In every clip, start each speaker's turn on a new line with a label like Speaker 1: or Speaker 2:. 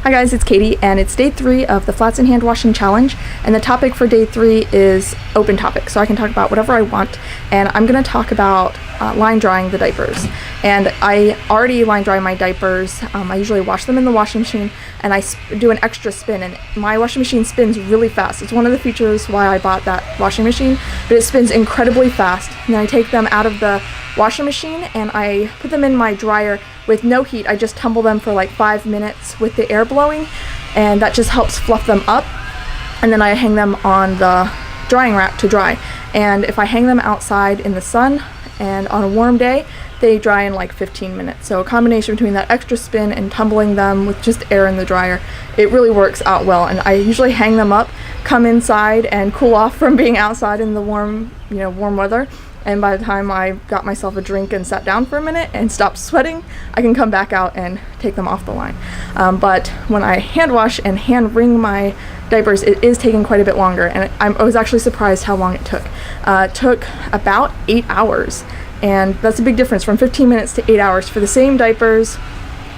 Speaker 1: Hi guys, it's Katie, and it's day 3 of the Flats and Hand Washing Challenge, and the topic for day 3 is open topic, so I can talk about whatever I want, and I'm going to talk about line drying the diapers. And I already line dry my diapers. I usually wash them in the washing machine, and I do an extra spin, and my washing machine spins really fast. It's one of the features why I bought that washing machine, but it spins incredibly fast. And then I take them out of the washing machine and I put them in my dryer with no heat. I just tumble them for like 5 minutes with the air blowing, and that just helps fluff them up. And then I hang them on the drying rack to dry. And if I hang them outside in the sun and on a warm day, they dry in like 15 minutes. So a combination between that extra spin and tumbling them with just air in the dryer, it really works out well. And I usually hang them up, come inside and cool off from being outside in the warm weather. And by the time I got myself a drink and sat down for a minute and stopped sweating, I can come back out and take them off the line. But when I hand wash and hand wring my diapers, it is taking quite a bit longer. And I was actually surprised how long it took. It took about 8 hours. And that's a big difference, from 15 minutes to 8 hours for the same diapers.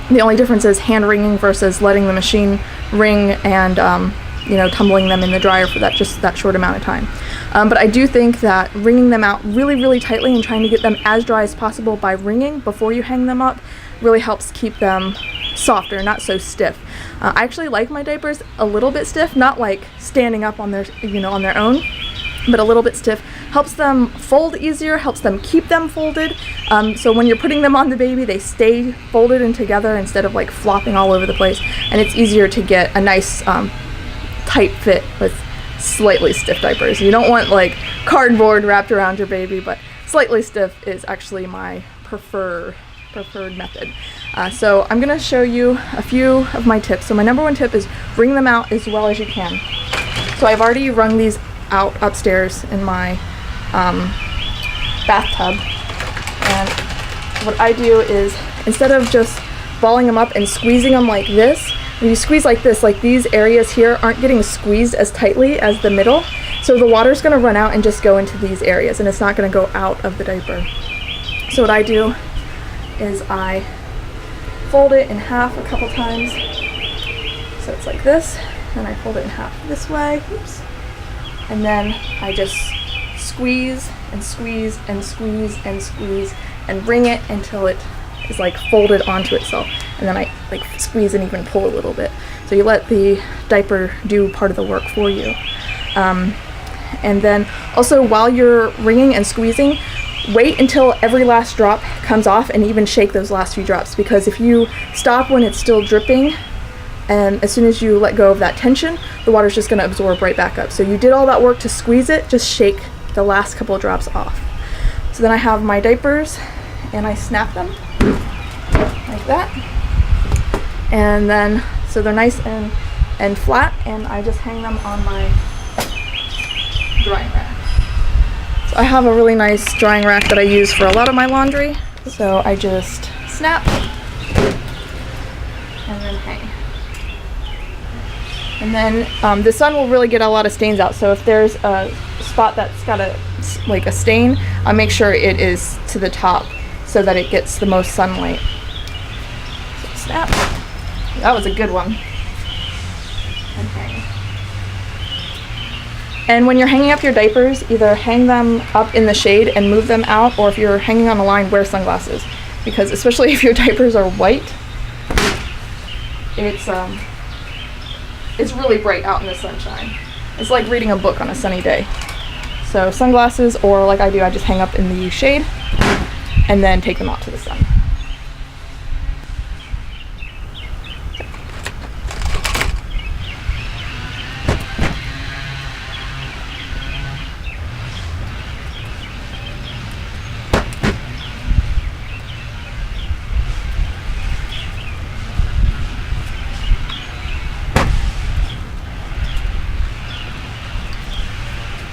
Speaker 1: The only difference is hand wringing versus letting the machine wring and tumbling them in the dryer for just that short amount of time. But I do think that wringing them out really tightly and trying to get them as dry as possible by wringing before you hang them up really helps keep them softer, not so stiff. I actually like my diapers a little bit stiff, not like standing up on their own, but a little bit stiff. Helps them fold easier, helps them keep them folded. So when you're putting them on the baby, they stay folded and together instead of like flopping all over the place. And it's easier to get a nice tight fit with slightly stiff diapers. You don't want like cardboard wrapped around your baby, but slightly stiff is actually my preferred method. So I'm gonna show you a few of my tips. So my number one tip is wring them out as well as you can. So I've already wrung these out upstairs in my bathtub, and what I do is, instead of just balling them up and squeezing them like this, when you squeeze like this, like these areas here aren't getting squeezed as tightly as the middle, so the water's going to run out and just go into these areas, and it's not going to go out of the diaper. So what I do is I fold it in half a couple times, so it's like this, and I fold it in half this way, oops, and then I just squeeze and squeeze and squeeze and squeeze and wring it until it is like folded onto itself, and then I like squeeze and even pull a little bit, so you let the diaper do part of the work for you. And then also, while you're wringing and squeezing, wait until every last drop comes off and even shake those last few drops, because if you stop when it's still dripping, and as soon as you let go of that tension, the water's just going to absorb right back up. So you did all that work to squeeze it, just shake the last couple of drops off. So then I have my diapers and I snap them like that, and then so they're nice and flat, and I just hang them on my drying rack. So I have a really nice drying rack that I use for a lot of my laundry, so I just snap and then hang. And then the sun will really get a lot of stains out, so if there's a spot that's got a stain, I'll make sure it is to the top so that it gets the most sunlight. So snap. That was a good one. Okay. And when you're hanging up your diapers, either hang them up in the shade and move them out, or if you're hanging on a line, wear sunglasses, because especially if your diapers are white, it's really bright out in the sunshine. It's like reading a book on a sunny day. So sunglasses, or like I do, I just hang up in the shade and then take them out to the sun.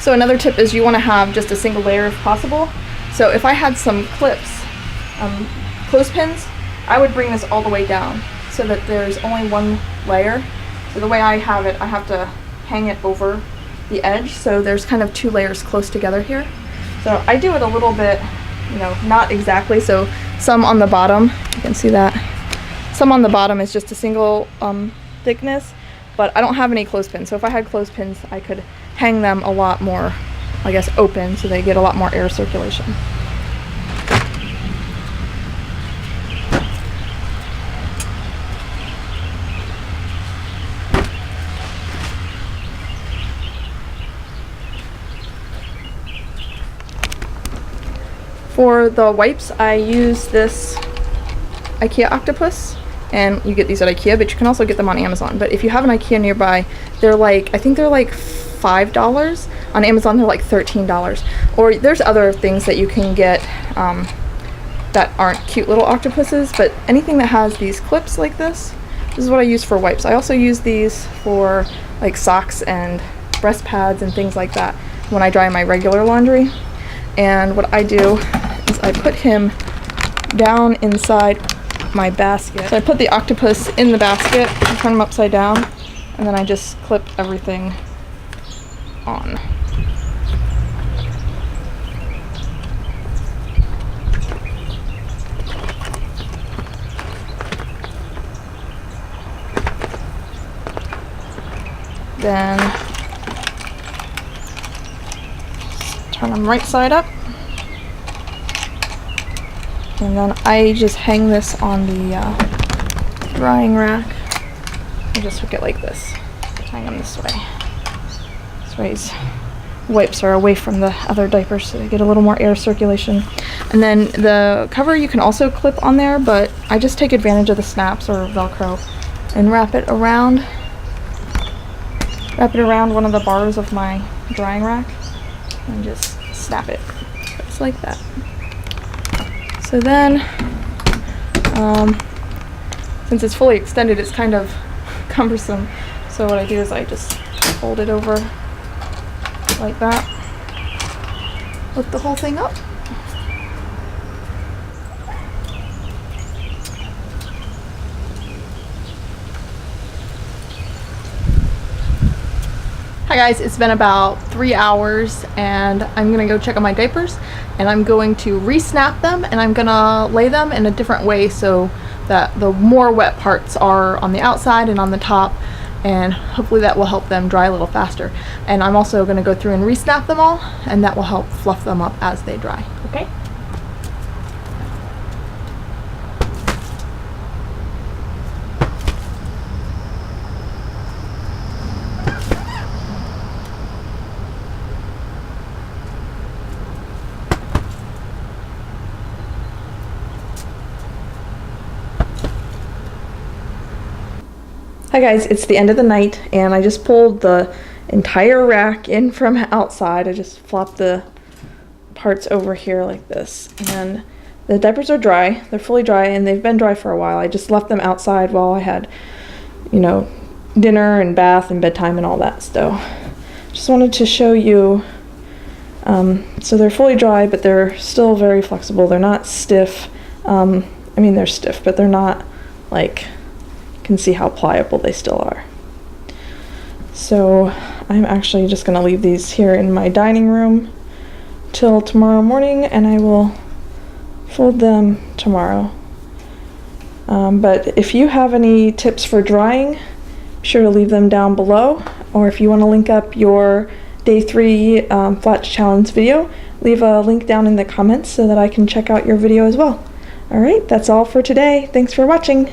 Speaker 1: So another tip is you want to have just a single layer if possible. So if I had some clips, clothespins, I would bring this all the way down so that there's only one layer. So the way I have it, I have to hang it over the edge, so there's kind of 2 layers close together here. So I do it a little bit, not exactly, so some on the bottom, you can see that. Some on the bottom is just a single thickness, but I don't have any clothespins. So if I had clothespins, I could hang them a lot more, I guess, open, so they get a lot more air circulation. For the wipes, I use this IKEA octopus, and you get these at IKEA, but you can also get them on Amazon. But if you have an IKEA nearby, they're like, I think they're like $5. On Amazon, they're like $13. Or there's other things that you can get that aren't cute little octopuses, but anything that has these clips like this is what I use for wipes. I also use these for like socks and breast pads and things like that when I dry my regular laundry. And what I do is I put him down inside my basket. So I put the octopus in the basket, I turn him upside down, and then I just clip everything on. Then turn them right side up, and then I just hang this on the drying rack. I just hook it like this, just hang them this way. This way his wipes are away from the other diapers, so they get a little more air circulation. And then the cover you can also clip on there, but I just take advantage of the snaps or Velcro and wrap it around one of the bars of my drying rack and just snap it just like that. So then, since it's fully extended, it's kind of cumbersome. So what I do is I just fold it over like that, lift the whole thing up. Hi guys, it's been about 3 hours and I'm gonna go check on my diapers, and I'm going to re-snap them, and I'm gonna lay them in a different way so that the more wet parts are on the outside and on the top, and hopefully that will help them dry a little faster. And I'm also gonna go through and re-snap them all, and that will help fluff them up as they dry, okay? Hi guys, it's the end of the night and I just pulled the entire rack in from outside. I just flopped the parts over here like this, and the diapers are dry. They're fully dry, and they've been dry for a while. I just left them outside while I had, you know, dinner and bath and bedtime and all that. So just wanted to show you, so they're fully dry, but they're still very flexible. They're not stiff. I mean, they're stiff, but they're not like, can see how pliable they still are. So I'm actually just going to leave these here in my dining room till tomorrow morning, and I will fold them tomorrow. But if you have any tips for drying, be sure to leave them down below, or if you want to link up your day 3 flats challenge video, leave a link down in the comments so that I can check out your video as well. Alright, that's all for today. Thanks for watching.